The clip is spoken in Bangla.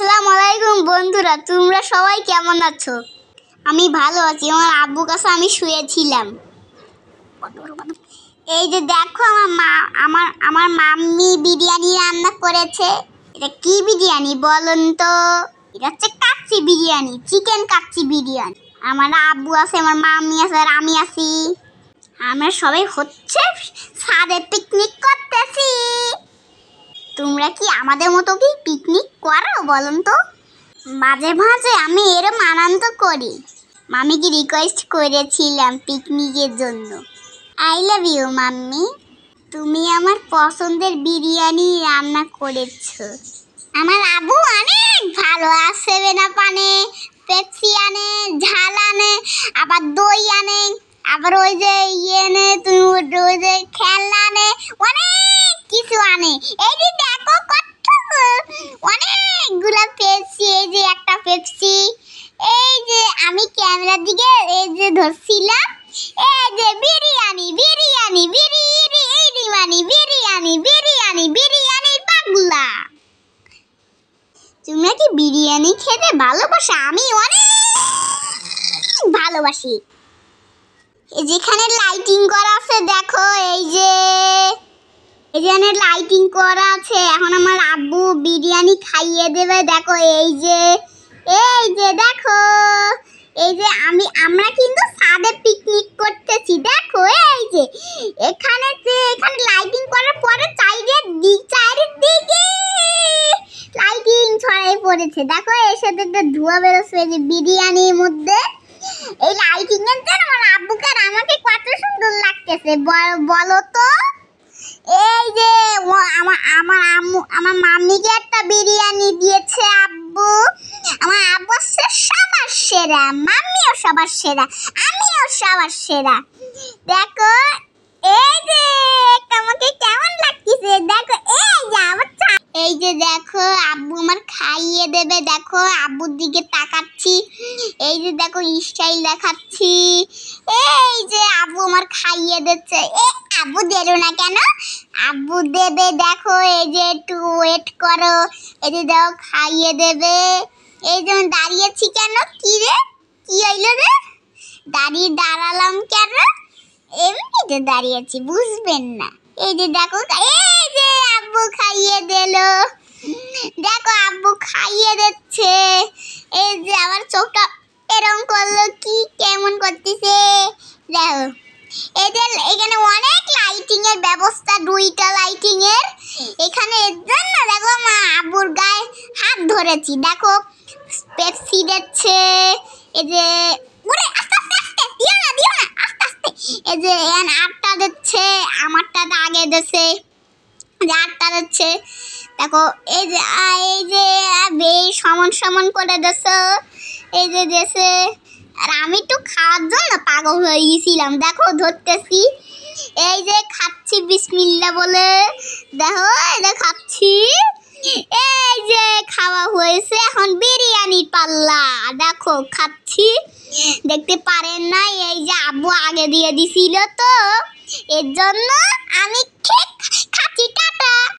আসসালামু আলাইকুম বন্ধুরা, তোমরা সবাই কেমন আছো? আমি ভালো আছি। আমার আব্বুর কাছে আমি শুয়েছিলাম। এই যে দেখো আমার মাম্মি বিরিয়ানি রান্না করেছে। এটা কি বিরিয়ানি বলুন তো? এটা হচ্ছে কাচ্চি বিরিয়ানি, চিকেন কাচ্চি বিরিয়ানি। আমার আব্বু আছে, আমার মাম্মি আছে, আর আমি আছি। আমরা সবাই হচ্ছে ছাদে পিকনিক করতেছি। তোমরা কি আমাদের মতো কি পিকনিক করো বলুন তো? মাঝে মাঝে আমি এরম আনন্দ করি। মামিকে রিকোয়েস্ট করেছিলাম পিকনিকের জন্য। আই লাভ ইউ মাম্মি, তুমি আমার পছন্দের বিরিয়ানি রান্না করেছো। আমার আব্বু অনেক ভালো আছে, সেভেন-আপ আনে, পেপসি আনে, ঝাল আনে, আবার দই আনে, আবার ওই যে এনে তুমি ওই যে খেলনা আনে, অনেক কিছু আনে। এই যে দেখো কত অনেকগুলা পেপসি। এই যে একটা পেপসি, এই যে আমি ক্যামেরার দিকে এই যে ধরছিলাম, এই যে বিরিয়ানি বিরিয়ানি বিরিয়ানি বিরিয়ানি বিরিয়ানি বিরিয়ানি পাগলা। তোমরা কি বিরিয়ানি খেতে ভালোবাসো? আমি অনেক ভালোবাসি। যেখানে লাইটিং করা আছে দেখো, এই যে এখানে লাইটিং করা আছে। এখন আমার আব্বু বিরিয়ানি খাইয়ে দেবে। দেখো এই যে দেখো, এই যে আমরা কিন্তু ছাদে পিকনিক করতেছি। দেখো এই যে এখানে লাইটিং করার পরে চারিদিকে লাইটিং ছড়াই পড়েছে। দেখো এর সাথে একটা ধোঁয়া বেরোচ্ছে যে বিরিয়ানির মধ্যে। এই লাইটিং এর জন্য আমার আব্বুকে আর আমাকে কত সুন্দর লাগতেছে বলো তো। এই যে আমার মাম্মিকে একটা বিরিয়ানি দিয়েছে আব্বু। আমার আব্বু সবার সেরা, মাম্মিও সবার সেরা, আমিও সবার সেরা। দেখো এই যে আমাকে কেমন লাগতেছে। দেখো এই যে দেখো আব্বু আমার খাইয়ে দেবে। দেখো আব্বুর দিকে তাকাচ্ছি, এই যে দেখো স্টাইল দেখাচ্ছি। এই যে আব্বু আমার খাইয়ে দিচ্ছে। আব্বু দেরো না কেন, আব্বু দেবে। দেখো এই যে একটু ওয়েট করো, এই যে দেখো খাইয়ে দেবে। এই যে দাঁড়িয়েছি কেন, কি রে কি হইলো রে, দাঁড়ালাম কেন? এমনিতে দাঁড়িয়েছি, বুঝবেন না। এই যে দেখো, এই যে আব্বু খাইয়ে দিল। দেখো আব্বু খাইয়ে দিচ্ছে। এই যে আমার চোখটা এরকম করলো, কি কেমন করতেছে দেখো। এখানে অনেক লাইটিং এর ব্যবস্থা, 2টা লাইটিং এর। এখানে এর জন্য দেখো মা আব্বুর গায়ে হাত ধরেছি। দেখো পেপসি দিচ্ছে, এই যে ওরে আস্তে আস্তে দিও না আস্তে আস্তে। এই যে আটটা দিচ্ছে, আমারটা আগে দিচ্ছে, আটটা দিচ্ছে। দেখো এই যে সমান করে দিচ্ছে, এই যে দিচ্ছে। আর আমি তো খাওয়ার জন্য পাগল হয়ে গেছিলাম। দেখো ধরতেছি, এই যে খাচ্ছি বিসমিল্লাহ বলে। দেখো এটা খাচ্ছি, এই যে খাওয়া হয়েছে। এখন বিরিয়ানি পাল্লা, দেখো খাচ্ছি, দেখতে পারেন না। এই যে আব্বু আগে দিয়ে দিছিল তো, এর জন্য আমি খাচ্ছি। টাটা।